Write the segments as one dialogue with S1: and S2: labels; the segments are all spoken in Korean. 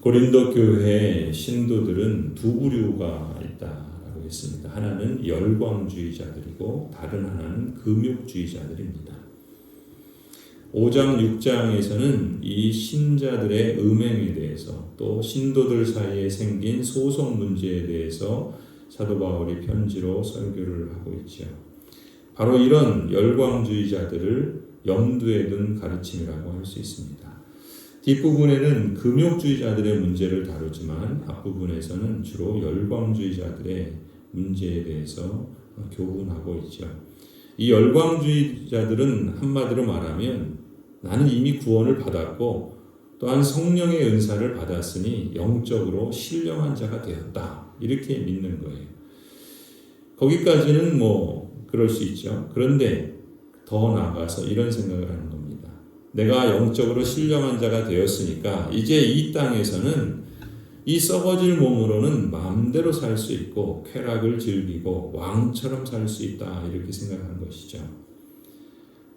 S1: 고린도 교회 신도들은 두 부류가 있다라고 했습니다. 하나는 열광주의자들이고 다른 하나는 금욕주의자들입니다. 5장 6장에서는 이 신자들의 음행에 대해서 또 신도들 사이에 생긴 소송 문제에 대해서 사도 바울이 편지로 설교를 하고 있죠. 바로 이런 열광주의자들을 염두에 둔 가르침이라고 할 수 있습니다. 뒷부분에는 금욕주의자들의 문제를 다루지만 앞부분에서는 주로 열광주의자들의 문제에 대해서 교훈하고 있죠. 이 열광주의자들은 한마디로 말하면 나는 이미 구원을 받았고 또한 성령의 은사를 받았으니 영적으로 신령한 자가 되었다. 이렇게 믿는 거예요. 거기까지는 그럴 수 있죠. 그런데 더 나아가서 이런 생각을 하는 겁니다. 내가 영적으로 신령한 자가 되었으니까 이제 이 땅에서는 이 썩어질 몸으로는 마음대로 살 수 있고 쾌락을 즐기고 왕처럼 살 수 있다. 이렇게 생각하는 것이죠.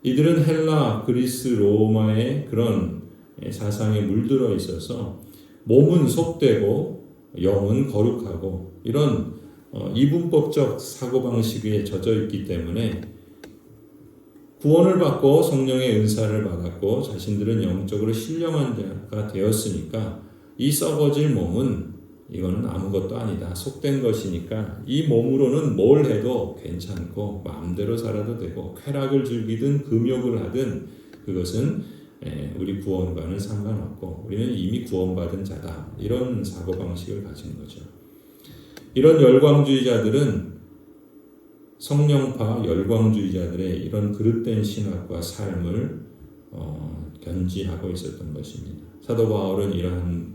S1: 이들은 헬라, 그리스, 로마의 그런 사상에 물들어 있어서 몸은 속되고 영은 거룩하고 이런 이분법적 사고방식에 젖어 있기 때문에 구원을 받고 성령의 은사를 받았고 자신들은 영적으로 신령한 자가 되었으니까 이 썩어질 몸은 이거는 아무것도 아니다. 속된 것이니까 이 몸으로는 뭘 해도 괜찮고 마음대로 살아도 되고 쾌락을 즐기든 금욕을 하든 그것은 우리 구원과는 상관없고 우리는 이미 구원받은 자다. 이런 사고방식을 가진 거죠. 이런 열광주의자들은 성령파 열광주의자들의 이런 그릇된 신학과 삶을 견지하고 있었던 것입니다. 사도 바울은 이러한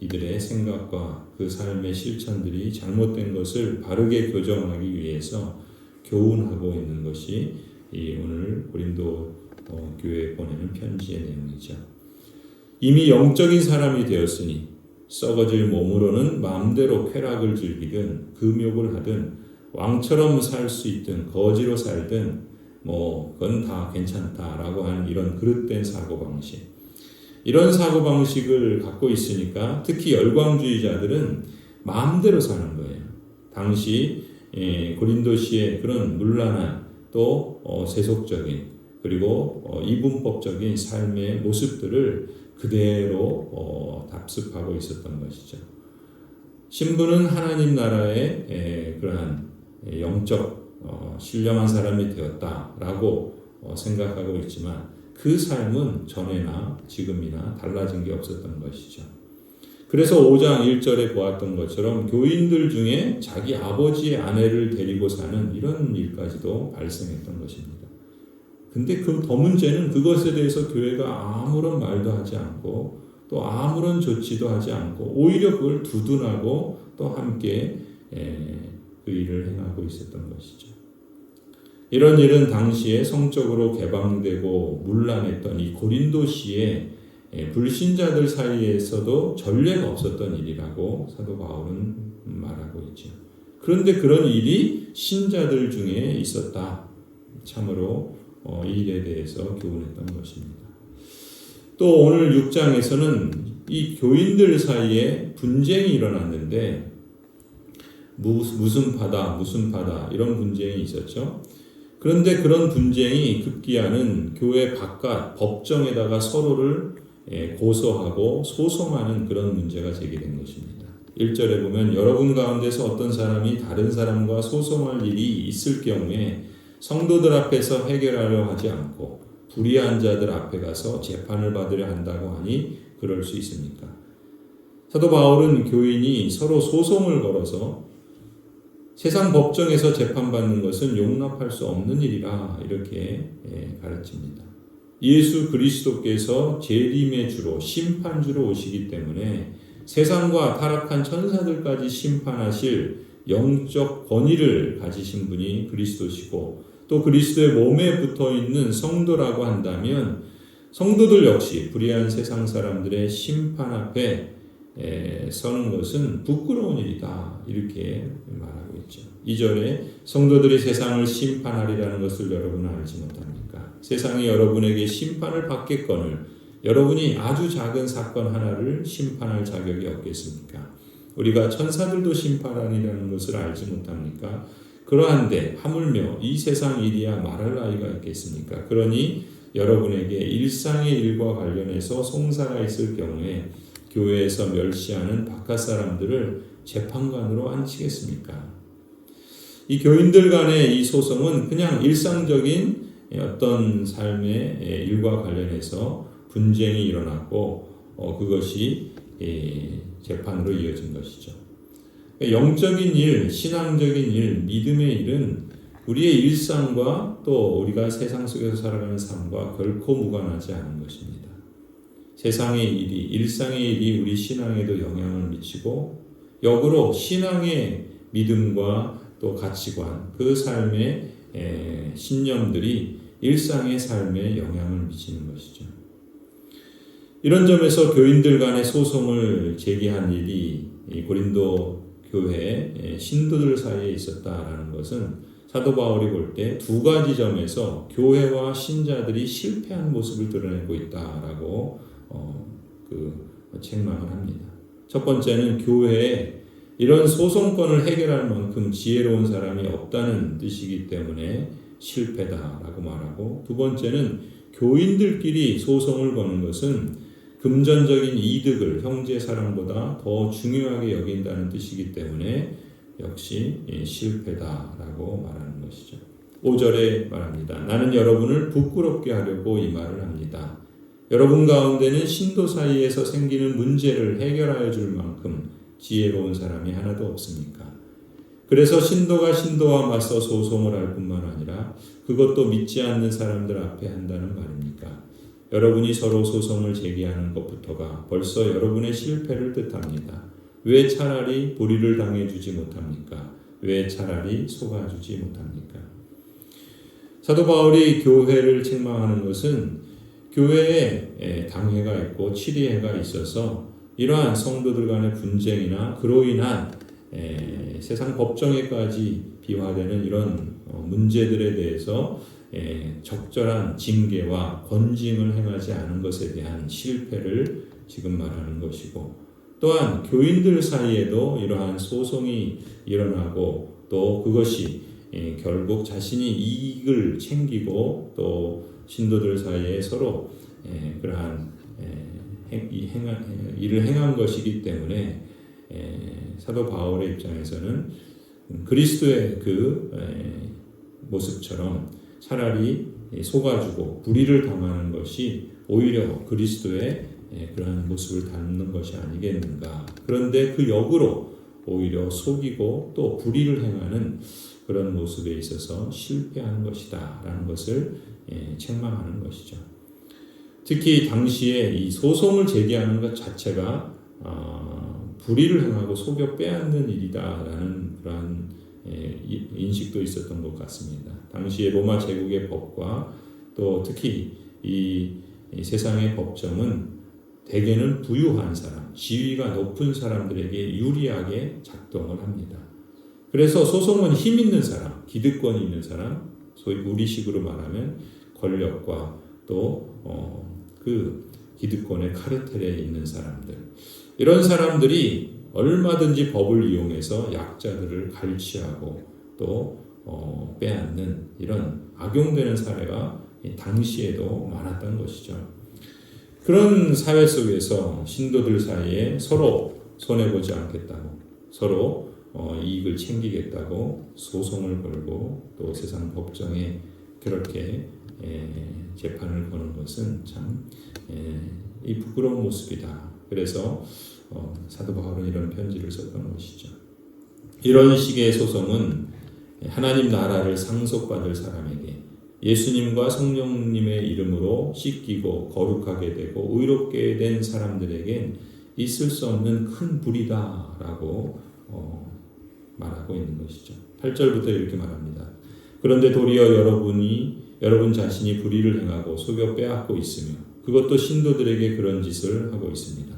S1: 이들의 생각과 그 삶의 실천들이 잘못된 것을 바르게 교정하기 위해서 교훈하고 있는 것이 오늘 고린도 교회에 보내는 편지의 내용이죠. 이미 영적인 사람이 되었으니 썩어질 몸으로는 마음대로 쾌락을 즐기든 금욕을 하든 왕처럼 살 수 있든 거지로 살든 그건 다 괜찮다라고 하는 이런 그릇된 사고방식. 이런 사고방식을 갖고 있으니까 특히 열광주의자들은 마음대로 사는 거예요. 당시 고린도시의 그런 문란한 또 세속적인 그리고 이분법적인 삶의 모습들을 그대로 답습하고 있었던 것이죠. 신부는 하나님 나라의 그러한 영적 신령한 사람이 되었다라고 생각하고 있지만 그 삶은 전에나 지금이나 달라진 게 없었던 것이죠. 그래서 5장 1절에 보았던 것처럼 교인들 중에 자기 아버지의 아내를 데리고 사는 이런 일까지도 발생했던 것입니다. 근데 더 문제는 그것에 대해서 교회가 아무런 말도 하지 않고 또 아무런 조치도 하지 않고 오히려 그걸 두둔하고 또 함께 그 일을 행하고 있었던 것이죠. 이런 일은 당시에 성적으로 개방되고 문란했던 이 고린도시의 불신자들 사이에서도 전례가 없었던 일이라고 사도 바울은 말하고 있죠. 그런데 그런 일이 신자들 중에 있었다. 참으로 이 일에 대해서 교훈했던 것입니다. 또 오늘 6장에서는 이 교인들 사이에 분쟁이 일어났는데 무슨 파다 이런 분쟁이 있었죠. 그런데 그런 분쟁이 급기야는 교회 바깥 법정에다가 서로를 고소하고 소송하는 그런 문제가 제기된 것입니다. 1절에 보면 여러분 가운데서 어떤 사람이 다른 사람과 소송할 일이 있을 경우에 성도들 앞에서 해결하려 하지 않고 불의한 자들 앞에 가서 재판을 받으려 한다고 하니 그럴 수 있습니까? 사도 바울은 교인이 서로 소송을 걸어서 세상 법정에서 재판받는 것은 용납할 수 없는 일이라 이렇게 가르칩니다. 예수 그리스도께서 재림의 주로 심판주로 오시기 때문에 세상과 타락한 천사들까지 심판하실 영적 권위를 가지신 분이 그리스도시고 또 그리스도의 몸에 붙어있는 성도라고 한다면 성도들 역시 불의한 세상 사람들의 심판 앞에 서는 것은 부끄러운 일이다 이렇게 말하고 있죠. 2절에 성도들이 세상을 심판하리라는 것을 여러분은 알지 못합니까? 세상이 여러분에게 심판을 받겠거늘 여러분이 아주 작은 사건 하나를 심판할 자격이 없겠습니까? 우리가 천사들도 심판하리라는 것을 알지 못합니까? 그러한데 하물며 이 세상 일이야 말할 나위가 있겠습니까? 그러니 여러분에게 일상의 일과 관련해서 송사가 있을 경우에 교회에서 멸시하는 바깥 사람들을 재판관으로 앉히겠습니까? 이 교인들 간의 이 소송은 그냥 일상적인 어떤 삶의 일과 관련해서 분쟁이 일어났고 그것이 재판으로 이어진 것이죠. 영적인 일, 신앙적인 일, 믿음의 일은 우리의 일상과 또 우리가 세상 속에서 살아가는 삶과 결코 무관하지 않은 것입니다. 세상의 일이, 일상의 일이 우리 신앙에도 영향을 미치고 역으로 신앙의 믿음과 또 가치관, 그 삶의 신념들이 일상의 삶에 영향을 미치는 것이죠. 이런 점에서 교인들 간의 소송을 제기한 일이 고린도 교회 신도들 사이에 있었다라는 것은 사도 바울이 볼 때 두 가지 점에서 교회와 신자들이 실패한 모습을 드러내고 있다라고 책망을 합니다. 첫 번째는 교회에 이런 소송권을 해결할 만큼 지혜로운 사람이 없다는 뜻이기 때문에 실패다라고 말하고, 두 번째는 교인들끼리 소송을 거는 것은 금전적인 이득을 형제 사랑보다 더 중요하게 여긴다는 뜻이기 때문에 역시 실패다라고 말하는 것이죠. 5절에 말합니다. 나는 여러분을 부끄럽게 하려고 이 말을 합니다. 여러분 가운데는 신도 사이에서 생기는 문제를 해결하여 줄 만큼 지혜로운 사람이 하나도 없습니까? 그래서 신도가 신도와 맞서 소송을 할 뿐만 아니라 그것도 믿지 않는 사람들 앞에 한다는 말입니까? 여러분이 서로 소송을 제기하는 것부터가 벌써 여러분의 실패를 뜻합니다. 왜 차라리 불의를 당해주지 못합니까? 왜 차라리 속아주지 못합니까? 사도 바울이 교회를 책망하는 것은 교회에 당회가 있고 치리회가 있어서 이러한 성도들 간의 분쟁이나 그로 인한 세상 법정에까지 비화되는 이런 문제들에 대해서 적절한 징계와 권징을 행하지 않은 것에 대한 실패를 지금 말하는 것이고, 또한 교인들 사이에도 이러한 소송이 일어나고 또 그것이 결국 자신이 이익을 챙기고 또 신도들 사이에 서로 그러한 일을 행한 것이기 때문에 사도 바울의 입장에서는 그리스도의 그 모습처럼 차라리 속아주고 불의를 당하는 것이 오히려 그리스도의 그러한 모습을 닮는 것이 아니겠는가. 그런데 그 역으로 오히려 속이고 또 불의를 행하는 그런 모습에 있어서 실패하는 것이다 라는 것을 책망하는 것이죠. 특히 당시에 이 소송을 제기하는 것 자체가 불의를 행하고 속여 빼앗는 일이다라는 그러한 인식도 있었던 것 같습니다. 당시에 로마 제국의 법과 또 특히 이 세상의 법정은 대개는 부유한 사람, 지위가 높은 사람들에게 유리하게 작동을 합니다. 그래서 소송은 힘 있는 사람, 기득권이 있는 사람, 소위 우리식으로 말하면 권력과 또 그 기득권의 카르텔에 있는 사람들, 이런 사람들이 얼마든지 법을 이용해서 약자들을 갈취하고 또 빼앗는 이런 악용되는 사례가 당시에도 많았던 것이죠. 그런 사회 속에서 신도들 사이에 서로 손해보지 않겠다고, 서로 이익을 챙기겠다고 소송을 걸고 또 세상 법정에 그렇게 재판을 거는 것은 참 이 부끄러운 모습이다. 그래서 사도 바울은 이런 편지를 썼던 것이죠. 이런 식의 소송은 하나님 나라를 상속받을 사람에게 예수님과 성령님의 이름으로 씻기고 거룩하게 되고 의롭게 된 사람들에겐 있을 수 없는 큰 불이다라고 말하고 있는 것이죠. 8절부터 이렇게 말합니다. 그런데 도리어 여러분 자신이 불의를 행하고 속여 빼앗고 있으며 그것도 신도들에게 그런 짓을 하고 있습니다.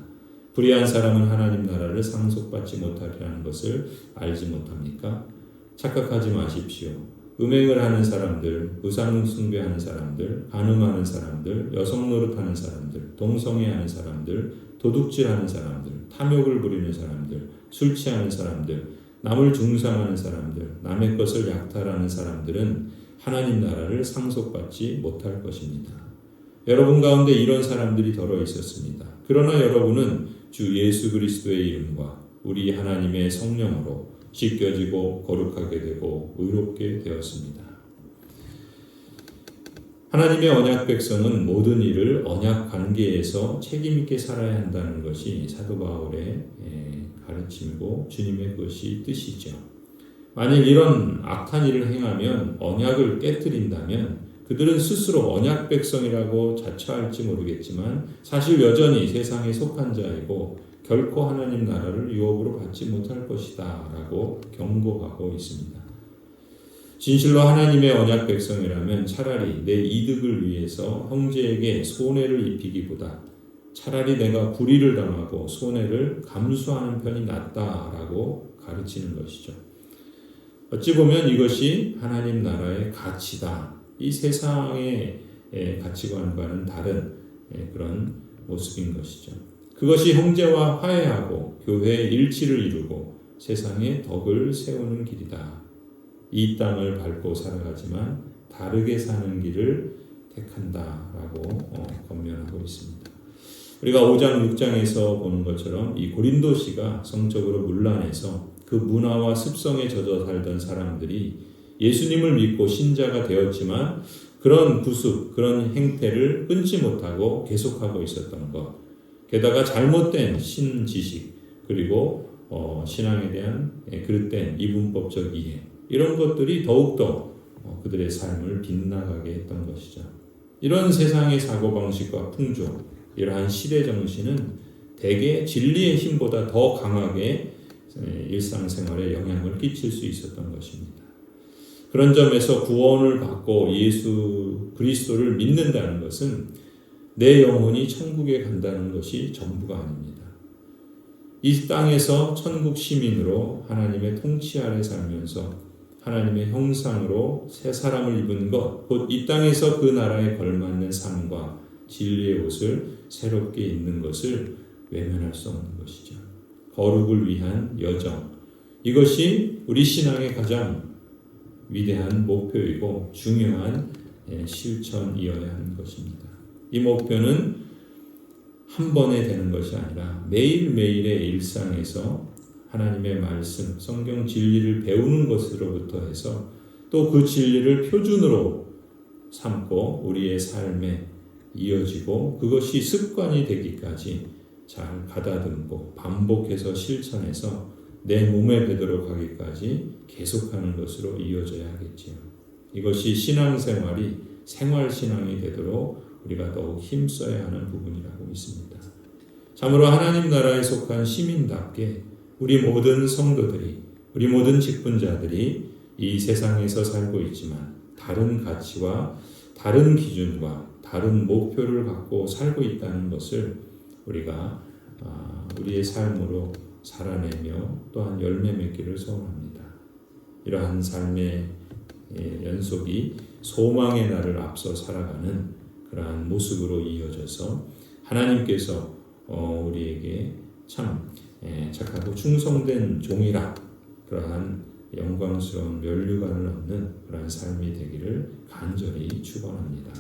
S1: 불의한 사람은 하나님 나라를 상속받지 못하리라는 것을 알지 못합니까? 착각하지 마십시오. 음행을 하는 사람들, 우상 숭배하는 사람들, 간음하는 사람들, 여성 노릇하는 사람들, 동성애하는 사람들, 도둑질하는 사람들, 탐욕을 부리는 사람들, 술 취하는 사람들, 남을 중상하는 사람들, 남의 것을 약탈하는 사람들은 하나님 나라를 상속받지 못할 것입니다. 여러분 가운데 이런 사람들이 더러 있었습니다. 그러나 여러분은 주 예수 그리스도의 이름과 우리 하나님의 성령으로 씻겨지고 거룩하게 되고 의롭게 되었습니다. 하나님의 언약 백성은 모든 일을 언약 관계에서 책임 있게 살아야 한다는 것이 사도 바울의 가르침이고 주님의 그것이 뜻이죠. 만일 이런 악한 일을 행하면 언약을 깨뜨린다면 그들은 스스로 언약 백성이라고 자처할지 모르겠지만 사실 여전히 세상에 속한 자이고 결코 하나님 나라를 유업으로 받지 못할 것이다 라고 경고하고 있습니다. 진실로 하나님의 언약 백성이라면 차라리 내 이득을 위해서 형제에게 손해를 입히기보다 차라리 내가 불의를 당하고 손해를 감수하는 편이 낫다라고 가르치는 것이죠. 어찌 보면 이것이 하나님 나라의 가치다. 이 세상의 가치관과는 다른 그런 모습인 것이죠. 그것이 형제와 화해하고 교회의 일치를 이루고 세상에 덕을 세우는 길이다. 이 땅을 밟고 살아가지만 다르게 사는 길을 택한다라고 권면하고 있습니다. 우리가 5장 6장에서 보는 것처럼 이 고린도시가 성적으로 문란해서 그 문화와 습성에 젖어 살던 사람들이 예수님을 믿고 신자가 되었지만 그런 구습, 그런 행태를 끊지 못하고 계속하고 있었던 것. 게다가 잘못된 신지식 그리고 신앙에 대한 그릇된 이분법적 이해 이런 것들이 더욱더 그들의 삶을 빗나가게 했던 것이죠. 이런 세상의 사고방식과 풍조 이러한 시대 정신은 대개 진리의 힘보다 더 강하게 일상생활에 영향을 끼칠 수 있었던 것입니다. 그런 점에서 구원을 받고 예수 그리스도를 믿는다는 것은 내 영혼이 천국에 간다는 것이 전부가 아닙니다. 이 땅에서 천국 시민으로 하나님의 통치 아래 살면서 하나님의 형상으로 새 사람을 입은 것, 곧 이 땅에서 그 나라에 걸맞는 삶과 진리의 옷을 새롭게 입는 것을 외면할 수 없는 것이죠. 거룩을 위한 여정, 이것이 우리 신앙의 가장 위대한 목표이고 중요한 실천이어야 하는 것입니다. 이 목표는 한 번에 되는 것이 아니라 매일매일의 일상에서 하나님의 말씀, 성경 진리를 배우는 것으로부터 해서 또 그 진리를 표준으로 삼고 우리의 삶에 이어지고 그것이 습관이 되기까지 잘 가다듬고 반복해서 실천해서 내 몸에 배도록 하기까지 계속하는 것으로 이어져야 하겠지요. 이것이 신앙생활이 생활신앙이 되도록 우리가 더욱 힘써야 하는 부분이라고 믿습니다. 참으로 하나님 나라에 속한 시민답게 우리 모든 성도들이, 우리 모든 직분자들이 이 세상에서 살고 있지만 다른 가치와 다른 기준과 다른 목표를 갖고 살고 있다는 것을 우리가 우리의 삶으로 살아내며 또한 열매 맺기를 소원합니다. 이러한 삶의 연속이 소망의 날을 앞서 살아가는 그러한 모습으로 이어져서 하나님께서 우리에게 참 착하고 충성된 종이라 그러한 영광스러운 면류관을 얻는 그러한 삶이 되기를 간절히 축원합니다.